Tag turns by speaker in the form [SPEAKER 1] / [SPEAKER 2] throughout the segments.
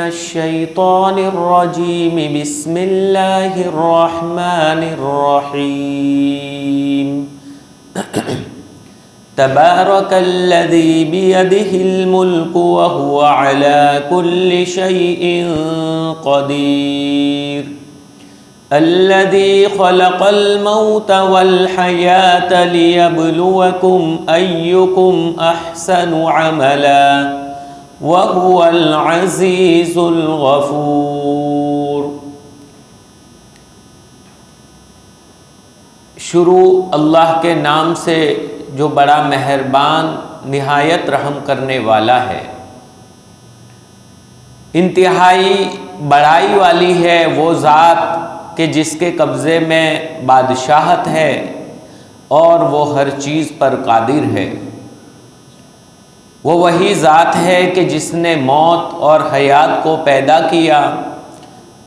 [SPEAKER 1] الشيطان الرجيم بسم الله الرحمن الرحيم تبارك الذي بيده الملك وهو على كل شيء قدير الذي خلق الموت والحياة ليبلوكم أيكم أحسن عملا وهو العزيز الغفور۔ شروع اللہ کے نام سے جو بڑا مہربان نہایت رحم کرنے والا ہے۔ انتہائی بڑائی والی ہے وہ ذات کہ جس کے قبضے میں بادشاہت ہے اور وہ ہر چیز پر قادر ہے۔ وہ وہی ذات ہے کہ جس نے موت اور حیات کو پیدا کیا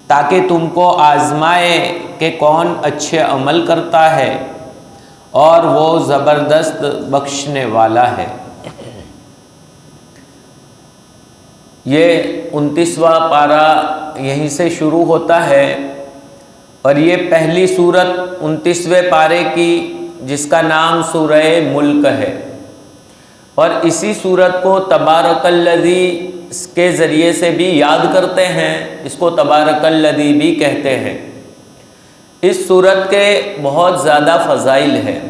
[SPEAKER 1] تاکہ تم کو آزمائے کہ کون اچھے عمل کرتا ہے، اور وہ زبردست بخشنے والا ہے۔ یہ 29واں پارہ یہیں سے شروع ہوتا ہے، اور یہ پہلی سورت 29ویں پارے کی جس کا نام سورہ ملک ہے، اور اسی سورت کو تبارک الذی کے ذریعے سے بھی یاد کرتے ہیں، اس کو تبارک الذی بھی کہتے ہیں۔ اس سورت کے بہت زیادہ فضائل ہیں،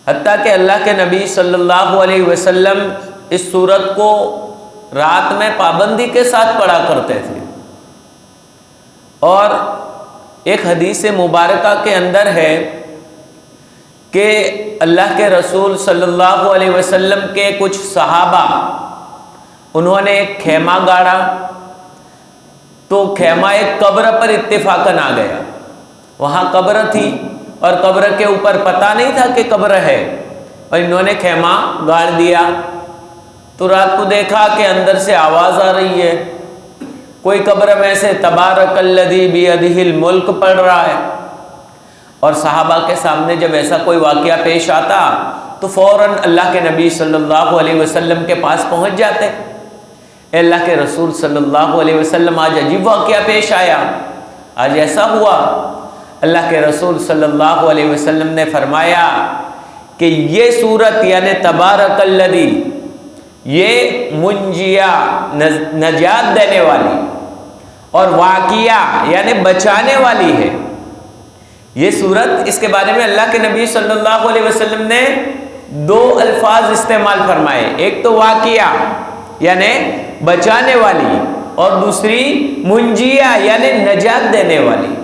[SPEAKER 1] حتیٰ کہ اللہ کے نبی صلی اللہ علیہ وسلم اس سورت کو رات میں پابندی کے ساتھ پڑھا کرتے تھے، اور ایک حدیث مبارکہ کے اندر ہے کہ اللہ کے رسول صلی اللہ علیہ وسلم کے کچھ صحابہ انہوں نے ایک خیمہ گاڑا، تو خیمہ ایک قبر پر اتفاقاً آ گیا۔ وہاں قبر تھی اور قبر کے اوپر پتہ نہیں تھا کہ قبر ہے، اور انہوں نے خیمہ گاڑ دیا۔ تو رات کو دیکھا کہ اندر سے آواز آ رہی ہے، کوئی قبر میں سے تبارک الذی بیدہ الملک پڑھ رہا ہے، اور صحابہ کے سامنے جب ایسا کوئی واقعہ پیش آتا تو فوراً اللہ کے نبی صلی اللہ علیہ وسلم کے پاس پہنچ جاتے۔ اے اللہ کے رسول صلی اللہ علیہ وسلم، آج عجیب واقعہ پیش آیا، آج ایسا ہوا۔ اللہ کے رسول صلی اللہ علیہ وسلم نے فرمایا کہ یہ سورت یعنی تبارک الذی، یہ منجیہ نجات دینے والی اور واقعہ یعنی بچانے والی ہے۔ یہ سورت، اس کے بارے میں اللہ کے نبی صلی اللہ علیہ وسلم نے دو الفاظ استعمال فرمائے، ایک تو واقعہ یعنی بچانے والی، اور دوسری منجیہ یعنی نجات دینے والی۔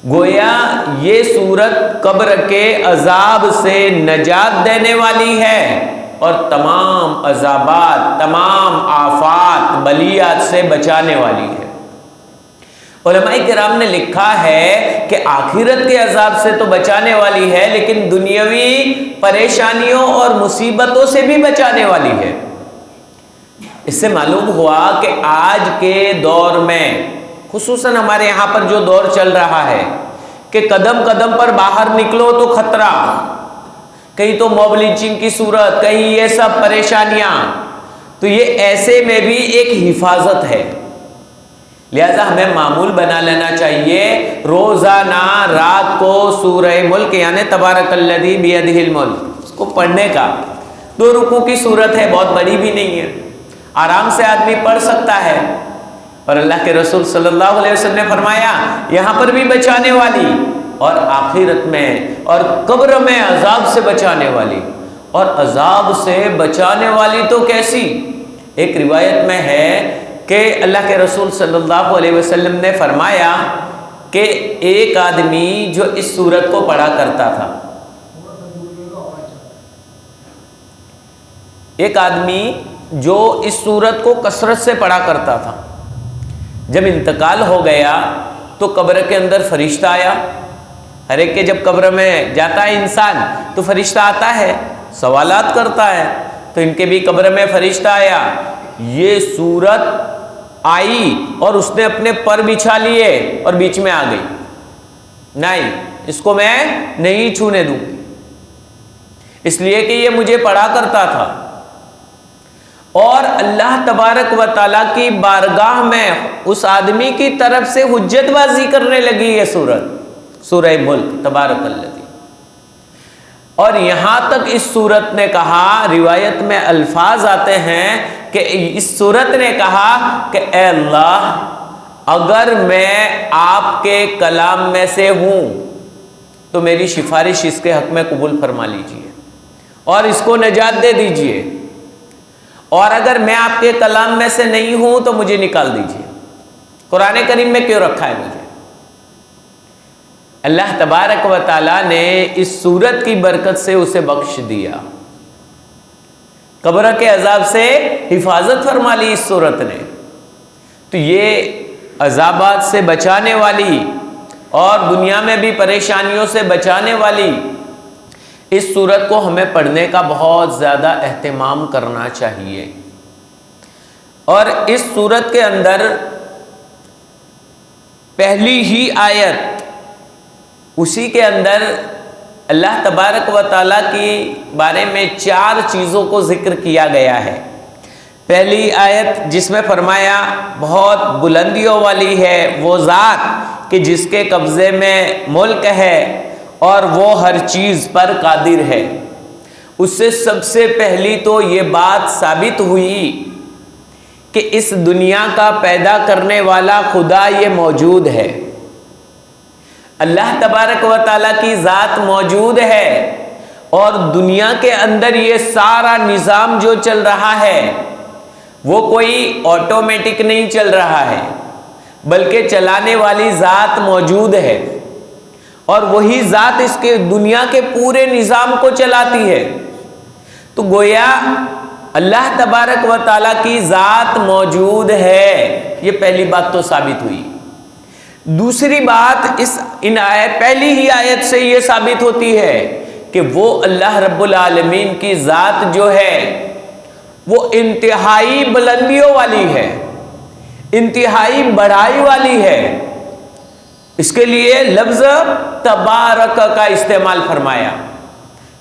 [SPEAKER 1] گویا یہ سورت قبر کے عذاب سے نجات دینے والی ہے اور تمام عذابات، تمام آفات، بلیات سے بچانے والی ہے۔ علماء کرام نے لکھا ہے کہ آخرت کے عذاب سے تو بچانے والی ہے، لیکن دنیاوی پریشانیوں اور مصیبتوں سے بھی بچانے والی ہے۔ اس سے معلوم ہوا کہ آج کے دور میں، خصوصاً ہمارے یہاں پر جو دور چل رہا ہے کہ قدم قدم پر باہر نکلو تو خطرہ، کہیں تو موب لنچنگ کی صورت، کہیں یہ سب پریشانیاں، تو یہ ایسے میں بھی ایک حفاظت ہے۔ لہذا ہمیں معمول بنا لینا چاہیے روزانہ رات کو سورہ ملک یعنی تبارک الذی بیدہ الملک اس کو پڑھنے کا۔ 2 رکوع کی صورت ہے، بہت بڑی بھی نہیں ہے، آرام سے آدمی پڑھ سکتا ہے۔ اور اللہ کے رسول صلی اللہ علیہ وسلم نے فرمایا یہاں پر بھی بچانے والی، اور آخرت میں اور قبر میں عذاب سے بچانے والی۔ اور عذاب سے بچانے والی تو کیسی؟ ایک روایت میں ہے کہ اللہ کے رسول صلی اللہ علیہ وسلم نے فرمایا کہ ایک آدمی جو اس سورت کو پڑھا کرتا تھا، ایک آدمی جو اس سورت کو کثرت سے پڑھا کرتا تھا، جب انتقال ہو گیا تو قبر کے اندر فرشتہ آیا۔ ہر ایک کے جب قبر میں جاتا ہے انسان تو فرشتہ آتا ہے، سوالات کرتا ہے، تو ان کے بھی قبر میں فرشتہ آیا۔ یہ سورت آئی اور اس نے اپنے پر بچھا لیے اور بیچ میں آ گئی، نہیں اس کو میں نہیں چھونے دوں، اس لیے کہ یہ مجھے پڑھا کرتا تھا۔ اور اللہ تبارک و تعالیٰ کی بارگاہ میں اس آدمی کی طرف سے حجت بازی کرنے لگی یہ سورت، سورہ ملک، تبارک الذی۔ اور یہاں تک اس سورت نے کہا، روایت میں الفاظ آتے ہیں کہ اس سورت نے کہا کہ اے اللہ، اگر میں آپ کے کلام میں سے ہوں تو میری سفارش اس کے حق میں قبول فرما لیجئے اور اس کو نجات دے دیجئے، اور اگر میں آپ کے کلام میں سے نہیں ہوں تو مجھے نکال دیجئے۔ قرآن کریم میں کیوں رکھا ہے مجھے؟ اللہ تبارک و تعالیٰ نے اس سورت کی برکت سے اسے بخش دیا، قبر کے عذاب سے حفاظت فرما لی اس سورت نے۔ تو یہ عذابات سے بچانے والی اور دنیا میں بھی پریشانیوں سے بچانے والی اس سورت کو ہمیں پڑھنے کا بہت زیادہ اہتمام کرنا چاہیے۔ اور اس سورت کے اندر پہلی ہی آیت، اسی کے اندر اللہ تبارک و تعالیٰ کی بارے میں 4 چیزوں کو ذکر کیا گیا ہے۔ پہلی آیت جس میں فرمایا بہت بلندیوں والی ہے وہ ذات کہ جس کے قبضے میں ملک ہے اور وہ ہر چیز پر قادر ہے۔ اس سے سب سے پہلی تو یہ بات ثابت ہوئی کہ اس دنیا کا پیدا کرنے والا خدا یہ موجود ہے، اللہ تبارک و تعالیٰ کی ذات موجود ہے، اور دنیا کے اندر یہ سارا نظام جو چل رہا ہے وہ کوئی آٹومیٹک نہیں چل رہا ہے، بلکہ چلانے والی ذات موجود ہے، اور وہی ذات اس کے دنیا کے پورے نظام کو چلاتی ہے۔ تو گویا اللہ تبارک و تعالیٰ کی ذات موجود ہے، یہ پہلی بات تو ثابت ہوئی۔ دوسری بات پہلی ہی آیت سے یہ ثابت ہوتی ہے کہ وہ اللہ رب العالمین کی ذات جو ہے وہ انتہائی بلندیوں والی ہے، انتہائی بڑائی والی ہے۔ اس کے لیے لفظ تبارک کا استعمال فرمایا،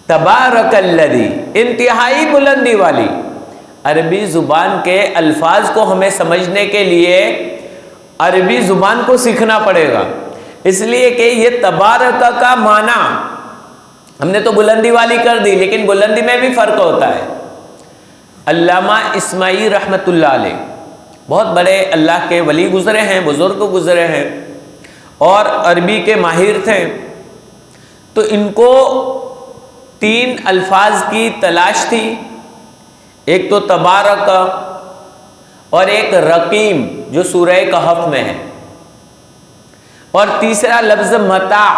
[SPEAKER 1] تبارک الذی، انتہائی بلندی والی۔ عربی زبان کے الفاظ کو ہمیں سمجھنے کے لیے عربی زبان کو سیکھنا پڑے گا، اس لیے کہ یہ تبارک کا معنی ہم نے تو بلندی والی کر دی، لیکن بلندی میں بھی فرق ہوتا ہے۔ علامہ اسماعیل رحمۃ اللہ علیہ بہت بڑے اللہ کے ولی گزرے ہیں، بزرگ گزرے ہیں، اور عربی کے ماہر تھے۔ تو ان کو 3 الفاظ کی تلاش تھی، ایک تو تبارک اور ایک رقیم جو سورہ کہف میں ہے، اور تیسرا لفظ متاع۔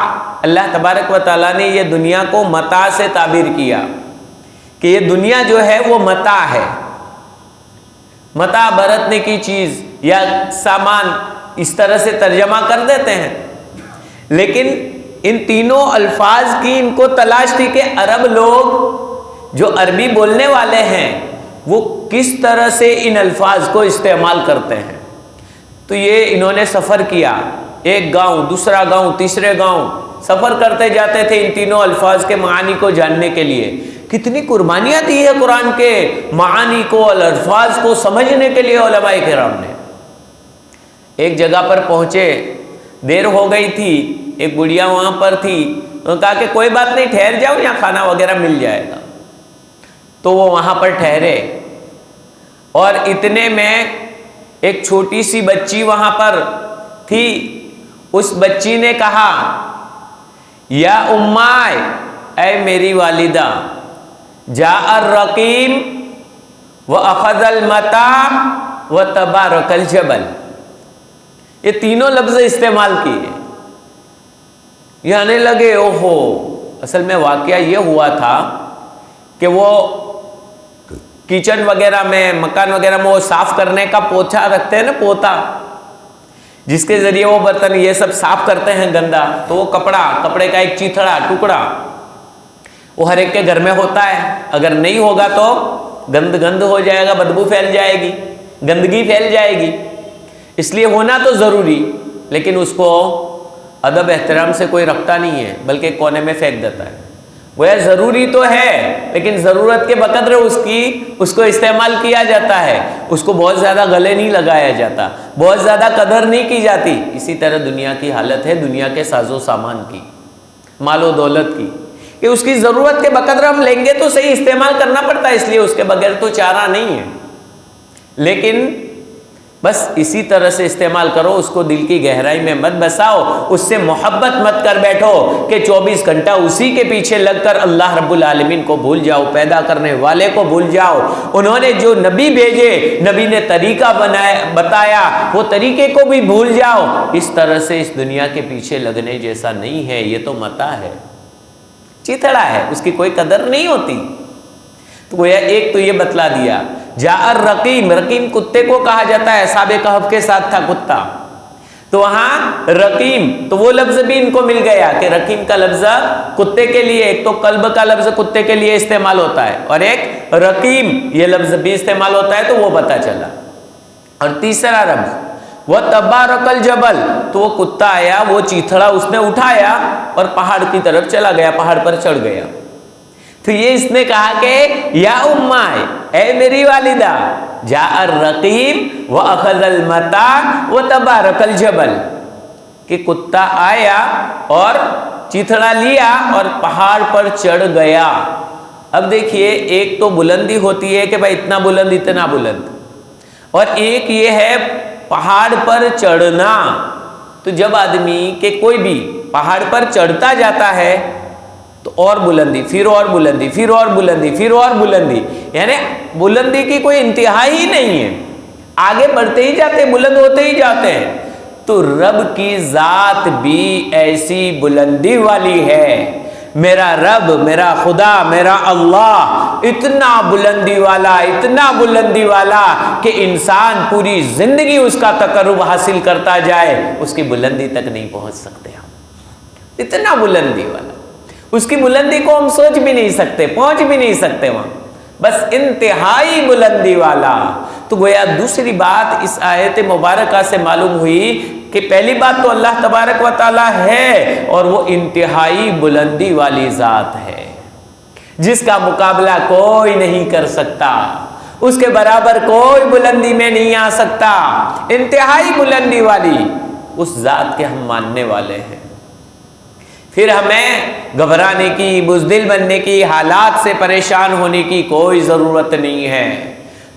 [SPEAKER 1] اللہ تبارک و تعالیٰ نے یہ دنیا کو متاع سے تعبیر کیا کہ یہ دنیا جو ہے وہ متاع ہے، متاع برتنے کی چیز یا سامان، اس طرح سے ترجمہ کر دیتے ہیں۔ لیکن ان تینوں الفاظ کی ان کو تلاش تھی کہ عرب لوگ جو عربی بولنے والے ہیں وہ کس طرح سے ان الفاظ کو استعمال کرتے ہیں۔ تو یہ انہوں نے سفر کیا، ایک گاؤں، دوسرا گاؤں، تیسرے گاؤں، سفر کرتے جاتے تھے ان تینوں الفاظ کے معانی کو جاننے کے لیے۔ کتنی قربانیاں دی ہے قرآن کے معانی کو اور الفاظ کو سمجھنے کے لیے علماء کرام نے۔ ایک جگہ پر پہنچے، دیر ہو گئی تھی، ایک بڑھیا وہاں پر تھی، انہوں نے کہا کہ کوئی بات نہیں، ٹھہر جاؤ، یہاں کھانا وغیرہ مل جائے گا۔ تو وہ وہاں پر ٹھہرے، اور اتنے میں ایک چھوٹی سی بچی وہاں پر تھی۔ اس بچی نے کہا یا امائے، اے میری والدہ، جاء الرقیم واخذ المتاع وتبارک الجبل، یہ تینوں لفظ استعمال کیے۔ یہ آنے لگے اوہو، اصل میں واقعہ یہ ہوا تھا کہ وہ کچن وغیرہ میں، مکان وغیرہ میں وہ صاف کرنے کا پوچھا رکھتے ہیں نا، پوتا، جس کے ذریعے وہ برتن یہ سب صاف کرتے ہیں گندا، تو وہ کپڑے کا ایک چیتھڑا ٹکڑا وہ ہر ایک کے گھر میں ہوتا ہے، اگر نہیں ہوگا تو گند ہو جائے گا، بدبو پھیل جائے گی، گندگی پھیل جائے گی، اس لیے ہونا تو ضروری، لیکن اس کو ادب احترام سے کوئی رکھتا نہیں ہے، بلکہ کونے میں پھینک دیتا ہے۔ وہ ضروری تو ہے لیکن ضرورت کے بقدر اس کو استعمال کیا جاتا ہے، اس کو بہت زیادہ گلے نہیں لگایا جاتا، بہت زیادہ قدر نہیں کی جاتی۔ اسی طرح دنیا کی حالت ہے، دنیا کے ساز و سامان کی، مال و دولت کی، کہ اس کی ضرورت کے بقدر ہم لیں گے تو صحیح استعمال کرنا پڑتا ہے، اس لیے اس کے بغیر تو چارہ نہیں ہے، لیکن بس اسی طرح سے استعمال کرو، اس کو دل کی گہرائی میں مت بساؤ، اس سے محبت مت کر بیٹھو کہ 24 گھنٹہ اسی کے پیچھے لگ کر اللہ رب العالمین کو بھول جاؤ، پیدا کرنے والے کو بھول جاؤ، انہوں نے جو نبی بھیجے، نبی نے طریقہ بتایا، وہ طریقے کو بھی بھول جاؤ۔ اس طرح سے اس دنیا کے پیچھے لگنے جیسا نہیں ہے، یہ تو متاع ہے، چیتڑا ہے، اس کی کوئی قدر نہیں ہوتی۔ تو گویا ایک تو یہ بتلا دیا۔ جاء الرقیم، رقیم کتے کو کہا جاتا ہے، اصحاب کہف کے ساتھ تھا کتا، تو وہاں رقیم، تو وہ لفظ بھی ان کو مل گیا کہ رقیم کا لفظ کتے کے لیے، ایک تو کلب کا لفظ کتے کے لیے استعمال ہوتا ہے اور ایک رقیم یہ لفظ بھی استعمال ہوتا ہے، تو وہ پتہ چلا۔ اور تیسرا لفظ وَتَبَارَكَ الْجَبَلُ، تو وہ کتا آیا، وہ چیتھڑا اس نے اٹھایا اور پہاڑ کی طرف چلا گیا، پہاڑ پر چڑھ گیا۔ تو یہ اس نے کہا کہ یا امائے، اے میری والدہ، جاء الرقیم وَأَخَذَ الْمَتَاعَ وَتَبَارَكَ الْجَبَلُ، کہ کتا آیا اور چیتھڑا لیا اور پہاڑ پر چڑھ گیا۔ اب دیکھیے، ایک تو بلندی ہوتی ہے کہ بھائی اتنا بلند اتنا بلند، اور ایک یہ ہے پہاڑ پر چڑھنا۔ تو جب آدمی کہ کوئی بھی پہاڑ پر چڑھتا جاتا ہے تو اور بلندی، پھر اور بلندی، پھر اور بلندی، پھر اور بلندی، یعنی بلندی کی کوئی انتہا ہی نہیں ہے، آگے بڑھتے ہی جاتے، بلند ہوتے ہی جاتے ہیں۔ تو رب کی ذات بھی ایسی بلندی والی ہے، میرا رب، میرا خدا، میرا اللہ اتنا بلندی والا، اتنا بلندی والا کہ انسان پوری زندگی اس کا تقرب حاصل کرتا جائے، اس کی بلندی تک نہیں پہنچ سکتے ہم، اتنا بلندی والا، اس کی بلندی کو ہم سوچ بھی نہیں سکتے، پہنچ بھی نہیں سکتے وہاں، بس انتہائی بلندی والا۔ تو گویا دوسری بات اس آیت مبارکہ سے معلوم ہوئی کہ پہلی بات تو اللہ تبارک و تعالی ہے اور وہ انتہائی بلندی والی ذات ہے، جس کا مقابلہ کوئی نہیں کر سکتا، اس کے برابر کوئی بلندی میں نہیں آ سکتا، انتہائی بلندی والی اس ذات کے ہم ماننے والے ہیں۔ پھر ہمیں گھبرانے کی، بزدل بننے کی، حالات سے پریشان ہونے کی کوئی ضرورت نہیں ہے۔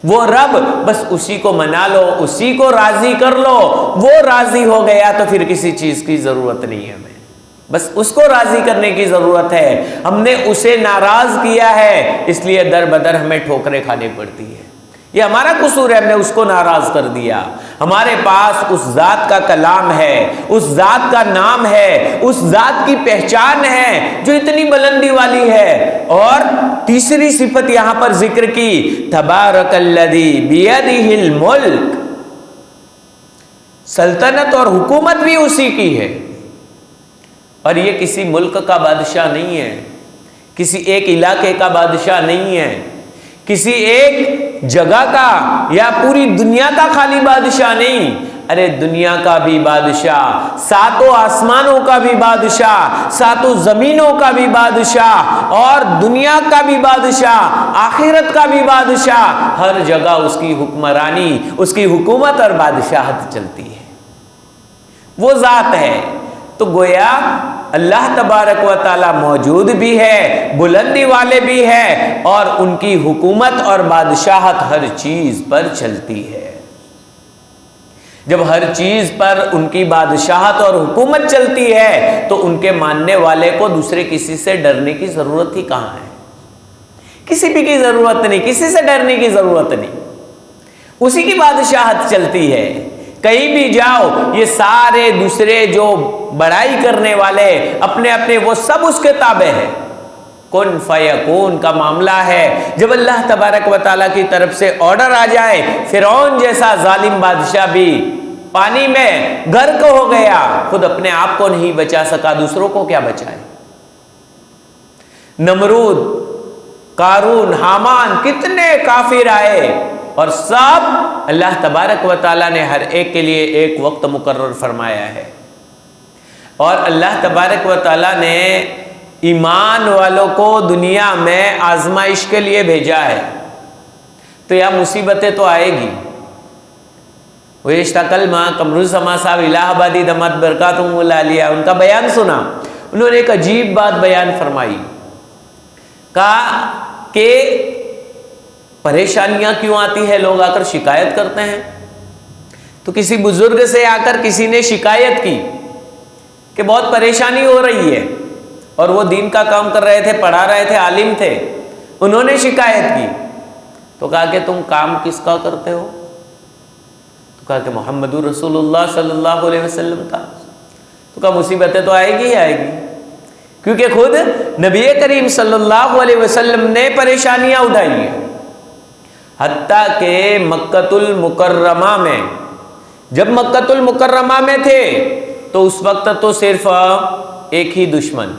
[SPEAKER 1] وہ رب، بس اسی کو منا لو، اسی کو راضی کر لو، وہ راضی ہو گیا تو پھر کسی چیز کی ضرورت نہیں ہے ہمیں، بس اس کو راضی کرنے کی ضرورت ہے۔ ہم نے اسے ناراض کیا ہے، اس لیے در بدر ہمیں ٹھوکریں کھانی پڑتی ہے، یہ ہمارا قصور ہے، ہم نے اس کو ناراض کر دیا۔ ہمارے پاس اس ذات کا کلام ہے، اس ذات کا نام ہے، اس ذات کی پہچان ہے جو اتنی بلندی والی ہے۔ اور تیسری صفت یہاں پر ذکر کی، تبارک الذی بیدہ الملک، سلطنت اور حکومت بھی اسی کی ہے، اور یہ کسی ملک کا بادشاہ نہیں ہے، کسی ایک علاقے کا بادشاہ نہیں ہے، کسی ایک جگہ کا یا پوری دنیا کا خالی بادشاہ نہیں، ارے دنیا کا بھی بادشاہ، ساتوں آسمانوں کا بھی بادشاہ، ساتوں زمینوں کا بھی بادشاہ، اور دنیا کا بھی بادشاہ، آخرت کا بھی بادشاہ، ہر جگہ اس کی حکمرانی، اس کی حکومت اور بادشاہت چلتی ہے، وہ ذات ہے۔ تو گویا اللہ تبارک و تعالی موجود بھی ہے، بلندی والے بھی ہے، اور ان کی حکومت اور بادشاہت ہر چیز پر چلتی ہے۔ جب ہر چیز پر ان کی بادشاہت اور حکومت چلتی ہے تو ان کے ماننے والے کو دوسرے کسی سے ڈرنے کی ضرورت ہی کہاں ہے؟ کسی بھی کی ضرورت نہیں، کسی سے ڈرنے کی ضرورت نہیں، اسی کی بادشاہت چلتی ہے۔ کہیں بھی جاؤ، یہ سارے دوسرے جو بڑائی کرنے والے اپنے اپنے، وہ سب اس کے تابع ہے، کن فیکون کا معاملہ ہے۔ جب اللہ تبارک و تعالیٰ کی طرف سے آرڈر آ جائے، فرعون جیسا ظالم بادشاہ بھی پانی میں غرق ہو گیا، خود اپنے آپ کو نہیں بچا سکا، دوسروں کو کیا بچائے؟ نمرود، قارون، حامان، کتنے کافر آئے، اور سب اللہ تبارک و تعالیٰ نے ہر ایک کے لیے ایک وقت مقرر فرمایا ہے، اور اللہ تبارک و تعالیٰ نے ایمان والوں کو دنیا میں آزمائش کے لیے بھیجا ہے، تو یا مصیبتیں تو آئے گی۔ ویشتہ کلمہ قمروز سما صاحب الہ آبادی دمت برکاتہم العالیہ، ان کا بیان سنا، انہوں نے ایک عجیب بات بیان فرمائی، کہا کہ پریشانیاں کیوں آتی ہے، لوگ آ کر شکایت کرتے ہیں۔ تو کسی بزرگ سے آ کر کسی نے شکایت کی کہ بہت پریشانی ہو رہی ہے، اور وہ دین کا کام کر رہے تھے، پڑھا رہے تھے، عالم تھے، انہوں نے شکایت کی تو کہا کہ تم کام کس کا کرتے ہو؟ تو کہا کہ محمد رسول اللہ صلی اللہ علیہ وسلم کا۔ تو کہا مصیبتیں تو آئے گی کیونکہ خود نبی کریم صلی اللہ علیہ وسلم نے پریشانیاں اٹھائی ہیں، حتیٰ کہ مکۃ المکرمہ میں، جب مکۃ المکرمہ میں تھے تو اس وقت تو صرف ایک ہی دشمن،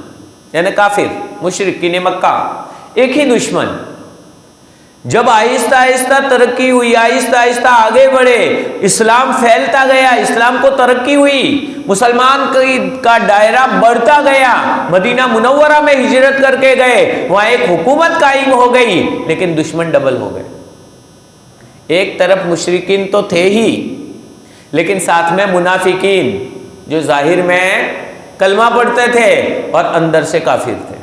[SPEAKER 1] یعنی کافر مشرکین مکہ، ایک ہی دشمن۔ جب آہستہ آہستہ ترقی ہوئی، آہستہ آہستہ آگے بڑھے، اسلام پھیلتا گیا، اسلام کو ترقی ہوئی، مسلمان کا دائرہ بڑھتا گیا، مدینہ منورہ میں ہجرت کر کے گئے، وہاں ایک حکومت قائم ہو گئی، لیکن دشمن ڈبل ہو گئے۔ ایک طرف مشرکین تو تھے ہی، لیکن ساتھ میں منافقین جو ظاہر میں کلمہ پڑھتے تھے اور اندر سے کافر تھے،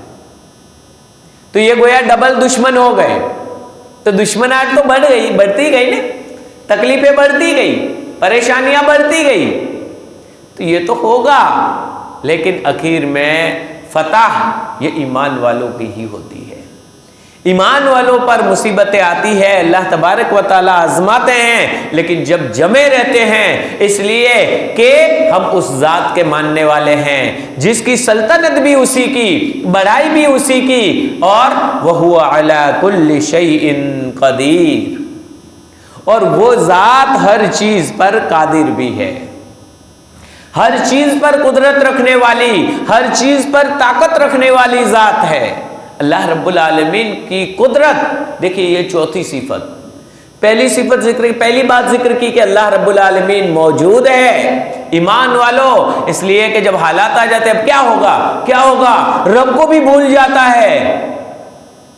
[SPEAKER 1] تو یہ گویا ڈبل دشمن ہو گئے۔ تو دشمناہٹ تو بڑھتی گئی نا، تکلیفیں بڑھتی گئی، پریشانیاں بڑھتی گئی، تو یہ تو ہوگا، لیکن آخر میں فتح یہ ایمان والوں کی ہی ہوتی ہے۔ ایمان والوں پر مصیبتیں آتی ہے، اللہ تبارک و تعالیٰ آزماتے ہیں، لیکن جب جمے رہتے ہیں، اس لیے کہ ہم اس ذات کے ماننے والے ہیں جس کی سلطنت بھی اسی کی، بڑائی بھی اسی کی، اور وَهُوَ عَلَى كُلِّ شَيْءٍ قَدِيرٌ، اور وہ ذات ہر چیز پر قادر بھی ہے، ہر چیز پر قدرت رکھنے والی، ہر چیز پر طاقت رکھنے والی ذات ہے۔ اللہ رب العالمین کی قدرت، دیکھیے یہ چوتھی صفت، پہلی بات ذکر کی کہ اللہ رب العالمین موجود ہے۔ ایمان والو، اس لیے کہ جب حالات آ جاتے ہیں اب کیا ہوگا، رب کو بھی بھول جاتا ہے۔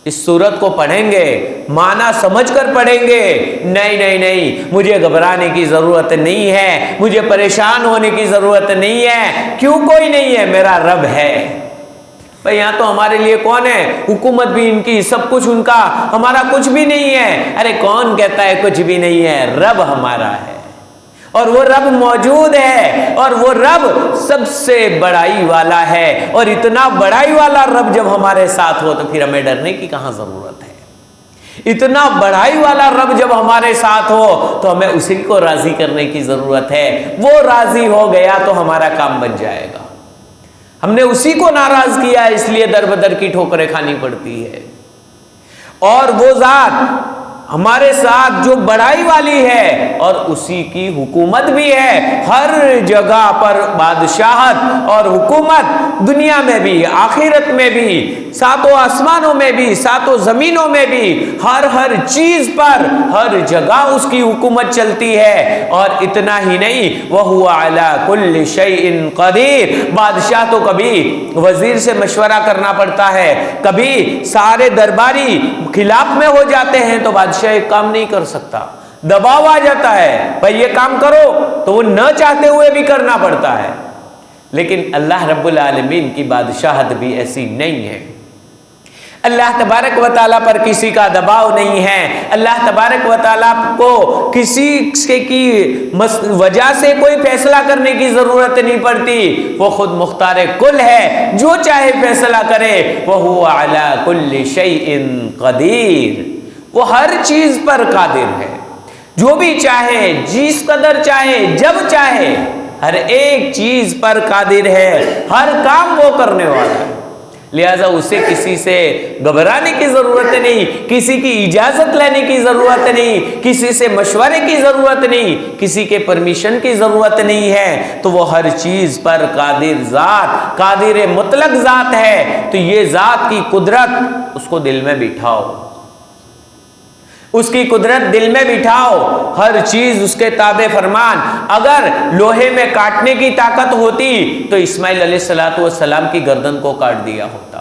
[SPEAKER 1] اس سورت کو پڑھیں گے، معنی سمجھ کر پڑھیں گے، نہیں، مجھے گھبرانے کی ضرورت نہیں ہے، مجھے پریشان ہونے کی ضرورت نہیں ہے، کیوں کوئی نہیں ہے، میرا رب ہے۔ بھئی یہاں تو ہمارے لیے کون ہے، حکومت بھی ان کی، سب کچھ ان کا، ہمارا کچھ بھی نہیں ہے۔ ارے کون کہتا ہے کچھ بھی نہیں ہے، رب ہمارا ہے، اور وہ رب موجود ہے، اور وہ رب سب سے بڑائی والا ہے، اور اتنا بڑائی والا رب جب ہمارے ساتھ ہو تو پھر ہمیں ڈرنے کی کہاں ضرورت ہے۔ اتنا بڑائی والا رب جب ہمارے ساتھ ہو تو ہمیں اسی کو راضی کرنے کی ضرورت ہے، وہ راضی ہو گیا تو ہمارا کام بن جائے گا۔ ہم نے اسی کو ناراض کیا ہے، اس لیے در بدر کی ٹھوکریں کھانی پڑتی ہے۔ اور وہ ذات ہمارے ساتھ جو بڑائی والی ہے، اور اسی کی حکومت بھی ہے، ہر جگہ پر بادشاہت اور حکومت، دنیا میں بھی، آخرت میں بھی، ساتوں آسمانوں میں بھی، ساتوں زمینوں میں بھی، ہر چیز پر، ہر جگہ اس کی حکومت چلتی ہے۔ اور اتنا ہی نہیں، وَهُوَ عَلَى كُلِّ شَيْءٍ قَدِيرٌ، بادشاہ تو کبھی وزیر سے مشورہ کرنا پڑتا ہے، کبھی سارے درباری خلاف میں ہو جاتے ہیں تو بادشاہ ایک کام نہیں کر سکتا، دباؤ آ جاتا ہے، بھائی یہ کام کرو، تو وہ نہ چاہتے ہوئے بھی کرنا پڑتا ہے۔ لیکن اللہ رب العالمین کی بادشاہت بھی ایسی نہیں ہے۔ اللہ تبارک و تعالیٰ پر کسی کا دباؤ نہیں ہے، اللہ تبارک و تعالیٰ کو کسی کی وجہ سے کوئی فیصلہ کرنے کی ضرورت نہیں پڑتی، وہ خود مختار کل ہے، جو چاہے فیصلہ کرے۔ وَهُوَ عَلَى كُلِّ شَيْءٍ قَدِيرٌ، وہ ہر چیز پر قادر ہے، جو بھی چاہے، جس قدر چاہے، جب چاہے، ہر ایک چیز پر قادر ہے، ہر کام وہ کرنے والا ہے۔ لہذا اسے کسی سے گھبرانے کی ضرورت نہیں، کسی کی اجازت لینے کی ضرورت نہیں، کسی سے مشورے کی ضرورت نہیں، کسی کے پرمیشن کی ضرورت نہیں ہے، تو وہ ہر چیز پر قادر ذات، قادر مطلق ذات ہے۔ تو یہ ذات کی قدرت اس کو دل میں بٹھاؤ، اس کی قدرت دل میں بٹھاؤ، ہر چیز اس کے تابع فرمان۔ اگر لوہے میں کاٹنے کی طاقت ہوتی تو اسماعیل علیہ السلام کی گردن کو کاٹ دیا ہوتا۔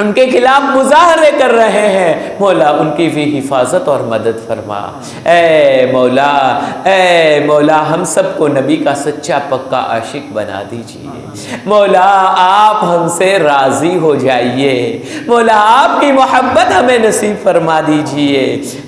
[SPEAKER 1] ان کے خلاف مظاہرے کر رہے ہیں، مولا ان کی بھی حفاظت اور مدد فرما۔ اے مولا ہم سب کو نبی کا سچا پکا عاشق بنا دیجئے، مولا آپ ہم سے راضی ہو جائیے، مولا آپ کی محبت ہمیں نصیب فرما دیجئے،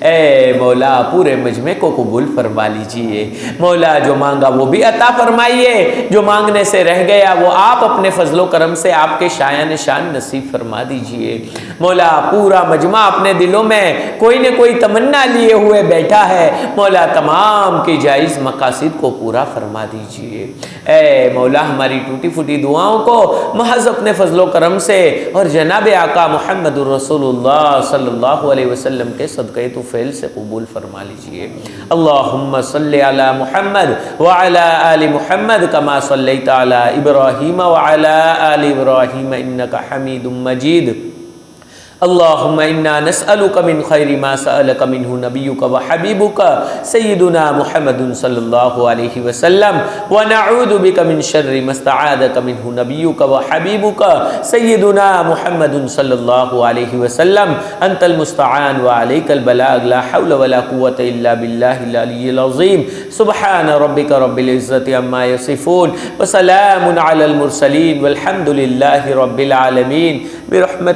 [SPEAKER 1] اے مولا پورے مجمع کو قبول فرما لیجئے، مولا جو مانگا وہ بھی عطا فرمائیے، جو مانگنے سے رہ گیا وہ آپ اپنے فضل و کرم سے آپ کے شایان شان نصیب فرما دیجئے۔ مولا پورا مجمع اپنے دلوں میں کوئی نہ کوئی تمنا لیے ہوئے بیٹھا ہے، مولا تمام کی جائز مقاصد کو پورا فرما دیجئے۔ اے مولا ہماری ٹوٹی پھوٹی دعاؤں کو محض اپنے فضل و کرم سے اور جناب آقا محمد الرسول اللہ صلی اللہ علیہ وسلم کے صدقے طفیل سے قبول فرما لیجئے۔ اللہم صلی علی محمد وعلی آل محمد کما صلیت علی ابراہیم وعلی آل ابراہیم انکا حمید مجید۔ اللہم انا نسألک من خیر ما سألک منہ نبیک وحبیبک سیدنا محمد صلی اللہ علیہ وسلم ونعوذ بک من شر ما استعاذک منہ نبیک وحبیبک سیدنا محمد صلی اللہ علیہ وسلم انت المستعان وعلیک البلاغ لا حول ولا قوة الا باللہ العلی العظیم سبحان ربک رب العزت عما یصفون وسلام علی المرسلین والحمد للہ رب العالمین برحمت